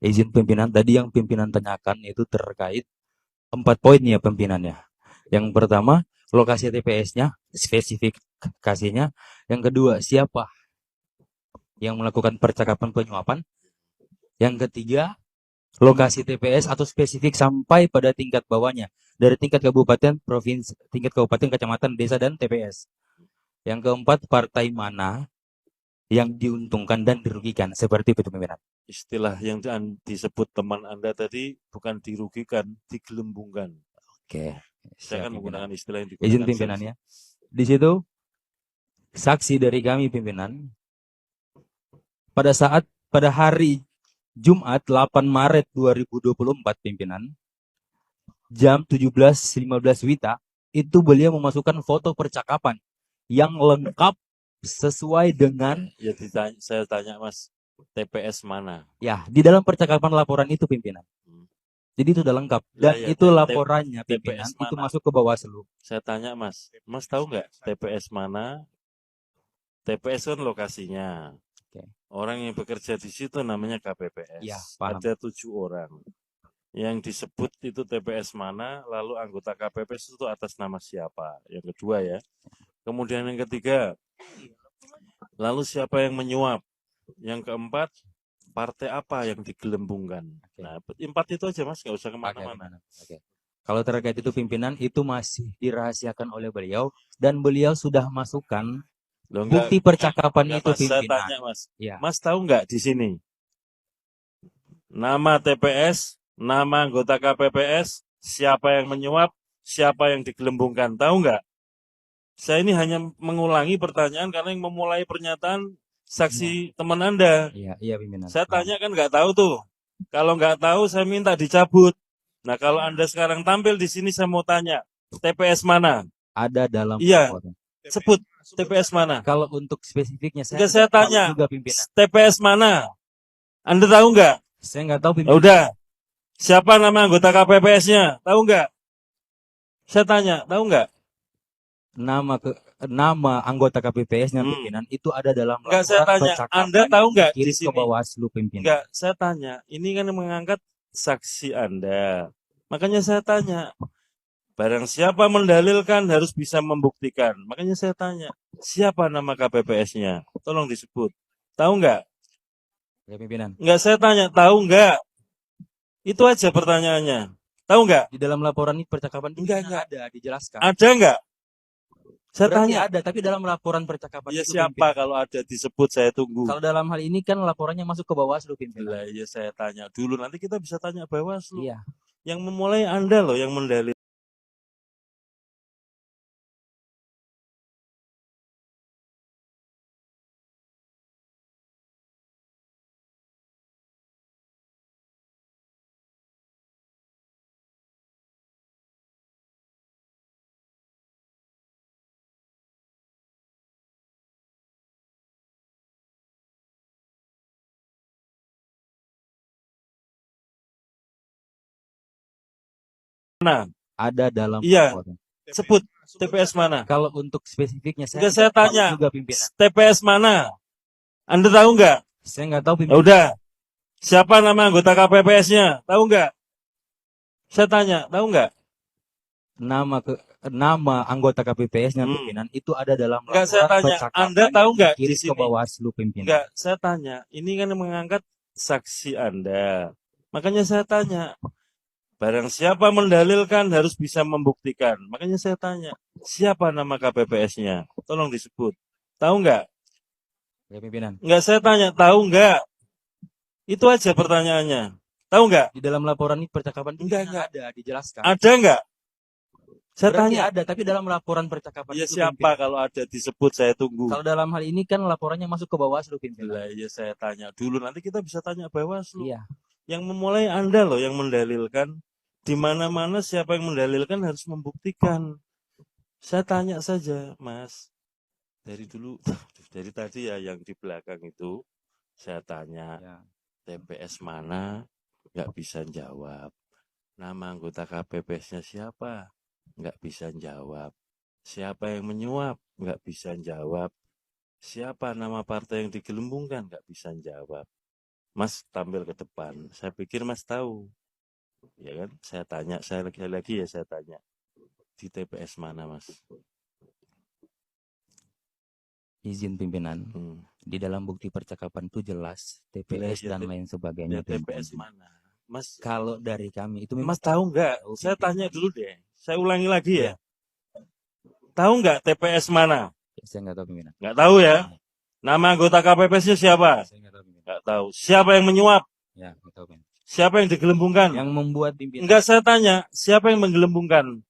Izin pimpinan, tadi yang pimpinan tanyakan itu terkait 4 poin ya pimpinannya. Yang pertama, lokasi TPS-nya, spesifikasinya. Yang kedua, siapa yang melakukan percakapan penyuapan. Yang ketiga, lokasi TPS atau spesifik sampai pada tingkat bawahnya. Dari tingkat kabupaten, provinsi, tingkat kabupaten, kecamatan, desa, dan TPS. Yang keempat, partai mana yang diuntungkan dan dirugikan. Seperti itu pimpinan. Istilah yang disebut teman Anda tadi bukan dirugikan, digelembungkan. Oke, Saya siap akan pimpinan. menggunakan istilah yang Izin digunakan pimpinannya. Di situ saksi dari kami pimpinan pada hari Jumat 8 Maret 2024 pimpinan jam 17.15 Wita itu beliau memasukkan foto percakapan yang lengkap sesuai dengan Ya saya tanya Mas, TPS mana? ya di dalam percakapan laporan itu pimpinan. Jadi itu udah lengkap dan Ya, itu laporannya pimpinan TPS itu mana? masuk ke Bawaslu. Saya tanya Mas tahu nggak TPS mana? TPS kan lokasinya. Oke. Orang yang bekerja di situ namanya Ya, KPPS. paham. Ada 7 orang. Yang disebut itu TPS mana, lalu anggota KPPS itu atas nama siapa? Yang kedua ya. Kemudian yang ketiga, lalu siapa yang menyuap? Yang keempat, partai apa yang digelembungkan? Oke. Nah, 4 itu aja Mas, nggak usah Oke, kemana-mana. pimpinan. Oke. Kalau terkait itu pimpinan itu masih dirahasiakan oleh beliau dan beliau sudah masukkan Loh, bukti percakapan enggak itu Mas, saya pimpinan. tanya Mas. Ya, Mas tahu nggak di sini? Nama TPS, nama anggota KPPS, siapa yang menyuap, siapa yang digelembungkan, tahu nggak? Saya ini hanya mengulangi pertanyaan karena yang memulai pernyataan saksi teman Anda. iya, iya pimpinan. Saya Paham. tanya kan nggak tahu tuh. Kalau nggak tahu saya minta dicabut. Nah kalau Anda sekarang tampil di sini saya mau tanya, TPS mana? Ada dalam Iya, laporan. sebut TPS mana? Kalau untuk spesifiknya Enggak, saya tahu tanya, juga pimpinan. TPS mana? Anda tahu nggak? Saya nggak tahu Ya pimpinan. udah, siapa nama anggota KPPS-nya? Tahu nggak? Saya tanya, tahu nggak? Nama anggota KPPS-nya pimpinan itu ada dalam Enggak, saya laporan tanya, Anda percakapan tahu yang nggak di dikirim ke sini? Bawaslu pimpinan. Enggak, saya tanya, ini kan yang mengangkat saksi Anda. Makanya saya tanya, barang siapa mendalilkan harus bisa membuktikan. Makanya saya tanya, siapa nama KPPS-nya? Tolong disebut. Tahu nggak? Ya pimpinan. Enggak, saya tanya, tahu nggak? Itu aja pertanyaannya. Tahu nggak? Di dalam laporan ini percakapan Enggak. ada dijelaskan. Ada nggak? Saya Berarti tanya. ada, tapi dalam laporan percakapan Ya itu siapa pimpinan. kalau ada disebut saya tunggu. Kalau dalam hal ini kan laporannya masuk ke Bawaslu pimpinan. Lah ya saya tanya dulu, nanti kita bisa tanya Bawaslu. Iya. Yang memulai Anda loh yang mendalil. Mana? Ada dalam Iya, laporan. sebut TPS mana? Kalau untuk spesifiknya Enggak, saya tahu tanya, juga pimpinan. TPS mana? Anda tahu nggak? Saya nggak tahu Ya pimpinan. udah, siapa nama anggota KPPS-nya? Tahu nggak? Saya tanya, tahu nggak? Nama anggota KPPS-nya pimpinan itu ada dalam Enggak, saya laporan tanya, percakapan Anda tahu yang nggak di dikirim ke sini? Bawaslu pimpinan. Enggak, saya tanya, ini kan yang mengangkat saksi Anda. Makanya saya tanya, barang siapa mendalilkan harus bisa membuktikan. Makanya saya tanya, siapa nama KPPS-nya? Tolong disebut. Tahu nggak? Ya pimpinan. Enggak, saya tanya, tahu nggak? Itu aja pertanyaannya. Tahu nggak? Di dalam laporan ini percakapan Enggak. ada dijelaskan. Ada nggak? Saya Berarti tanya. ada, tapi dalam laporan percakapan Ya itu siapa pimpinan. kalau ada disebut saya tunggu. Kalau dalam hal ini kan laporannya masuk ke Bawaslu pimpinan. Lah ya saya tanya dulu, nanti kita bisa tanya Bawaslu. Iya. Yang memulai Anda loh yang mendalilkan. Di mana-mana siapa yang mendalilkan harus membuktikan. Saya tanya saja, Mas. Dari dulu, dari tadi ya yang di belakang itu, saya tanya, Ya. TPS mana, nggak bisa jawab. Nama anggota KPPS-nya siapa, nggak bisa jawab. Siapa yang menyuap, nggak bisa jawab. Siapa nama partai yang digelembungkan, nggak bisa jawab. Mas tampil ke depan. Saya pikir Mas tahu. Ya kan? Saya tanya, saya lagi ya saya tanya. Di TPS mana, Mas? Izin pimpinan. Di dalam bukti percakapan itu jelas TPS dan lain sebagainya. TPS mana? Mas, kalau dari kami itu Mas tahu nggak? Saya tanya dulu deh. Saya ulangi lagi ya. Tahu nggak TPS mana? Saya nggak tahu pimpinan. Nggak tahu ya. Nama anggota KPPS-nya siapa? Saya nggak tahu pimpinan. Nggak tahu. Siapa yang menyuap? Ya, nggak tahu pimpinan. Siapa yang digelembungkan? Yang membuat pimpinan. Enggak, saya tanya, siapa yang menggelembungkan?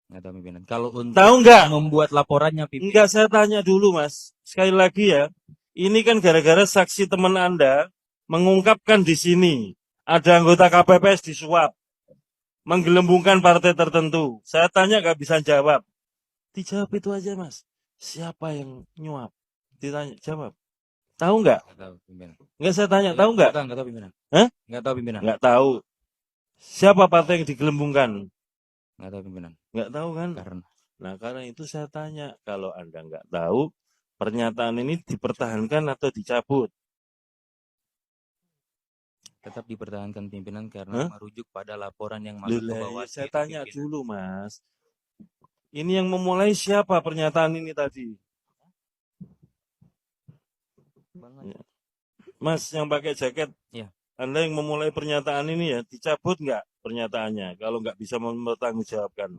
Nggak tahu pimpinan. Kalau untuk tahu nggak? Membuat laporannya pimpinan. Enggak, saya tanya dulu Mas. Sekali lagi ya. Ini kan gara-gara saksi teman Anda mengungkapkan di sini ada anggota KPPS disuap, menggelembungkan partai tertentu. Saya tanya nggak bisa jawab. Dijawab itu aja Mas. Siapa yang nyuap? Ditanya, jawab. Tahu nggak? Nggak tahu pimpinan. Nggak, saya tanya, tahu nggak? Nggak tahu pimpinan. Hah? Nggak tahu pimpinan. Nggak tahu. Siapa partai yang digelembungkan? Nggak tahu pimpinan. Nggak tahu kan? Karena itu saya tanya, kalau Anda nggak tahu, pernyataan ini dipertahankan atau dicabut? Tetap dipertahankan pimpinan karena merujuk pada laporan yang masuk ke bawah. Saya tanya dulu Mas. Ini yang memulai siapa pernyataan ini tadi? Mas yang pakai jaket, ya. Anda yang memulai pernyataan ini ya, dicabut nggak pernyataannya kalau nggak bisa mempertanggungjawabkan?